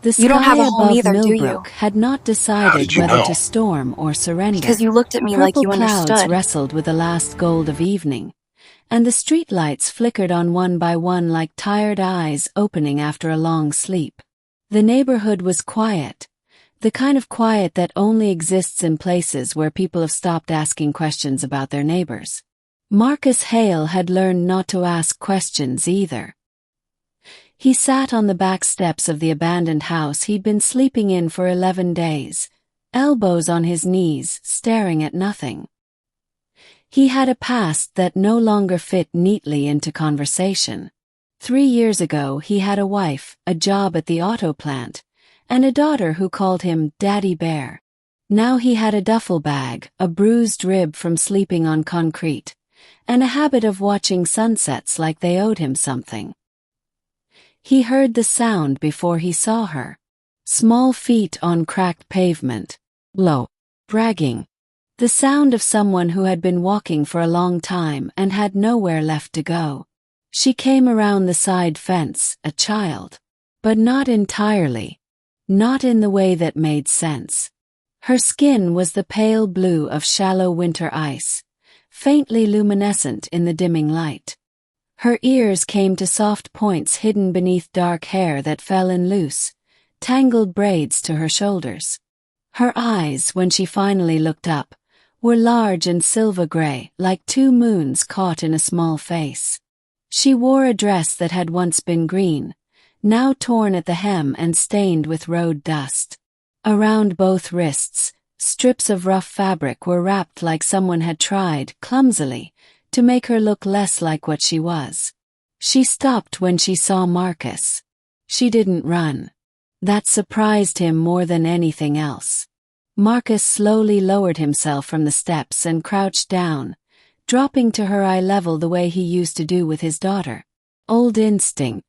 The You don't have sky a home above either, do you? Millbrook had not decided whether to storm or surrender. Because you looked at me like you clouds understood. wrestled with the last gold of evening, and the streetlights flickered on one by one like tired eyes opening after a long sleep. The neighborhood was quiet, the kind of quiet that only exists in places where people have stopped asking questions about their neighbors. Marcus Hale had learned not to ask questions either. He sat on the back steps of the abandoned house he'd been sleeping in for 11 days, elbows on his knees, staring at nothing. He had a past that no longer fit neatly into conversation. 3 years ago he had a wife, a job at the auto plant, and a daughter who called him Daddy Bear. Now he had a duffel bag, a bruised rib from sleeping on concrete, and a habit of watching sunsets like they owed him something. He heard the sound before he saw her. Small feet on cracked pavement. Low. Bragging. The sound of someone who had been walking for a long time and had nowhere left to go. She came around the side fence, a child. But not entirely. Not in the way that made sense. Her skin was the pale blue of shallow winter ice, faintly luminescent in the dimming light. Her ears came to soft points hidden beneath dark hair that fell in loose, tangled braids to her shoulders. Her eyes, when she finally looked up, were large and silver-gray, like 2 moons caught in a small face. She wore a dress that had once been green, now torn at the hem and stained with road dust. Around both wrists, strips of rough fabric were wrapped like someone had tried, clumsily, to make her look less like what she was. She stopped when she saw Marcus. She didn't run. That surprised him more than anything else. Marcus slowly lowered himself from the steps and crouched down, dropping to her eye level the way he used to do with his daughter. Old instinct.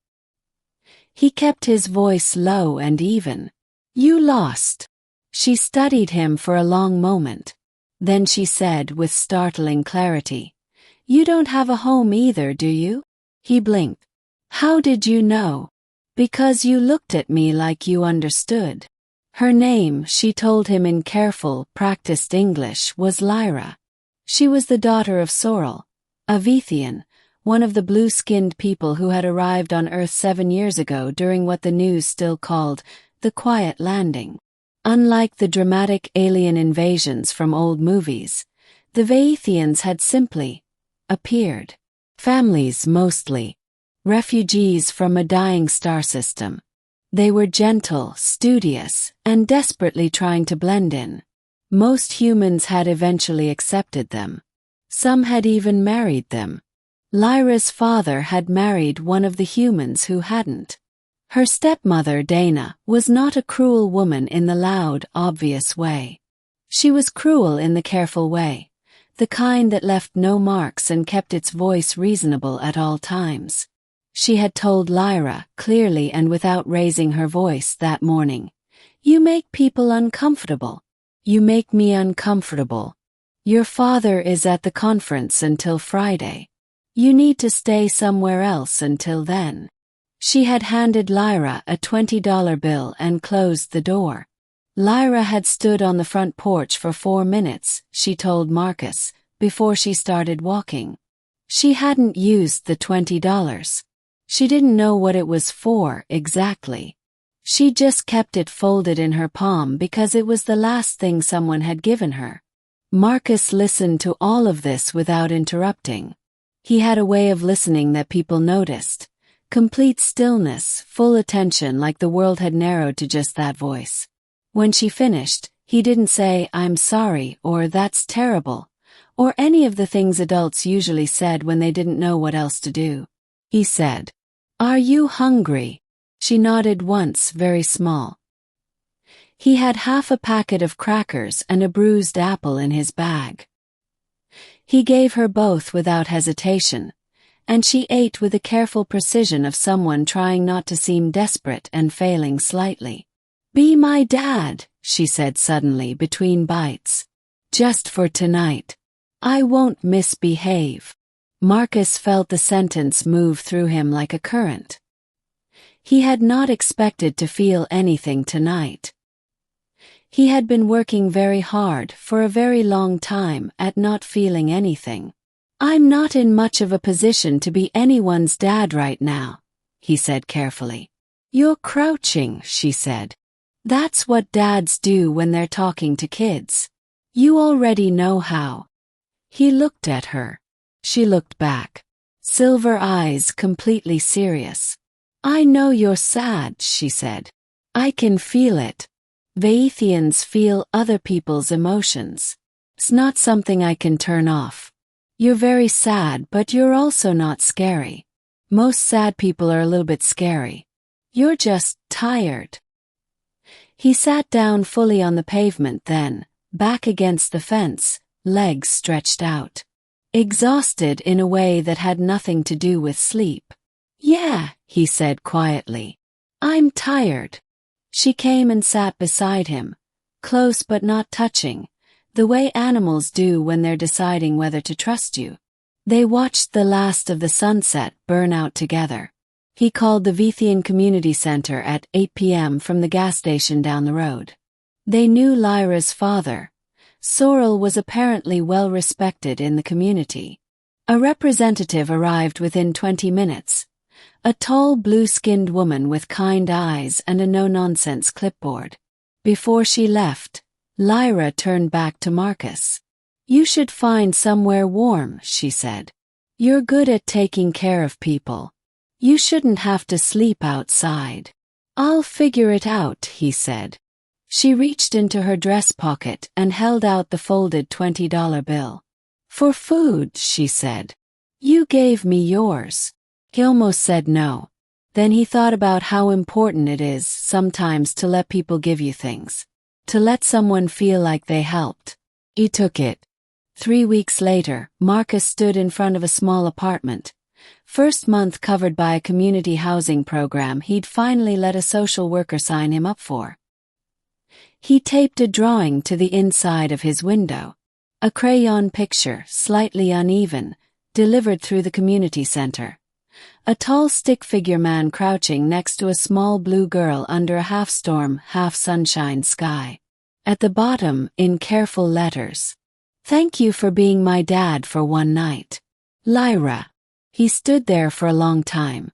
He kept his voice low and even. "You lost." She studied him for a long moment. Then she said with startling clarity, "You don't have a home either, do you?" He blinked. "How did you know?" "Because you looked at me like you understood." Her name, she told him in careful, practiced English, was Lyra. She was the daughter of Sorrel, a Vethian, one of the blue-skinned people who had arrived on Earth 7 years ago during what the news still called the Quiet Landing. Unlike the dramatic alien invasions from old movies, the Vethians had simply appeared. Families mostly. Refugees from a dying star system. They were gentle, studious, and desperately trying to blend in. Most humans had eventually accepted them. Some had even married them. Lyra's father had married one of the humans who hadn't. Her stepmother, Dana, was not a cruel woman in the loud, obvious way. She was cruel in the careful way, the kind that left no marks and kept its voice reasonable at all times. She had told Lyra, clearly and without raising her voice that morning, "You make people uncomfortable. You make me uncomfortable. Your father is at the conference until Friday. You need to stay somewhere else until then." She had handed Lyra a $20 bill and closed the door. Lyra had stood on the front porch for 4 minutes, she told Marcus, before she started walking. She hadn't used the $20. She didn't know what it was for, exactly. She just kept it folded in her palm because it was the last thing someone had given her. Marcus listened to all of this without interrupting. He had a way of listening that people noticed. Complete stillness, full attention, like the world had narrowed to just that voice. When she finished, he didn't say, "I'm sorry," or "That's terrible," or any of the things adults usually said when they didn't know what else to do. He said, "Are you hungry?" She nodded once, very small. He had half a packet of crackers and a bruised apple in his bag. He gave her both without hesitation, and she ate with the careful precision of someone trying not to seem desperate and failing slightly. "Be my dad," she said suddenly between bites. "Just for tonight. I won't misbehave." Marcus felt the sentence move through him like a current. He had not expected to feel anything tonight. He had been working very hard for a very long time at not feeling anything. "I'm not in much of a position to be anyone's dad right now," he said carefully. "You're crouching," she said. "That's what dads do when they're talking to kids. You already know how." He looked at her. She looked back. Silver eyes, completely serious. "I know you're sad," she said. "I can feel it. Vaethians feel other people's emotions. It's not something I can turn off. You're very sad, but you're also not scary. Most sad people are a little bit scary. You're just tired." He sat down fully on the pavement then, back against the fence, legs stretched out. Exhausted in a way that had nothing to do with sleep. "Yeah," he said quietly. "I'm tired." She came and sat beside him, close but not touching, the way animals do when they're deciding whether to trust you. They watched the last of the sunset burn out together. He called the Vaethian Community Center at 8 p.m. from the gas station down the road. They knew Lyra's father. Sorrel was apparently well respected in the community. A representative arrived within 20 minutes. A tall blue-skinned woman with kind eyes and a no-nonsense clipboard. Before she left, Lyra turned back to Marcus. "You should find somewhere warm," she said. "You're good at taking care of people. You shouldn't have to sleep outside." "I'll figure it out," he said. She reached into her dress pocket and held out the folded $20 bill. "For food," she said. "You gave me yours." He almost said no. Then he thought about how important it is sometimes to let people give you things. To let someone feel like they helped. He took it. 3 weeks later, Marcus stood in front of a small apartment. First month covered by a community housing program he'd finally let a social worker sign him up for. He taped a drawing to the inside of his window. A crayon picture, slightly uneven, delivered through the community center. A tall stick-figure man crouching next to a small blue girl under a half-storm, half-sunshine sky. At the bottom, in careful letters, "Thank you for being my dad for one night. Lyra." He stood there for a long time.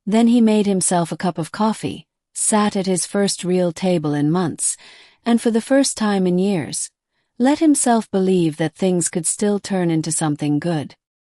Then he made himself a cup of coffee, sat at his first real table in months, and for the first time in years, let himself believe that things could still turn into something good.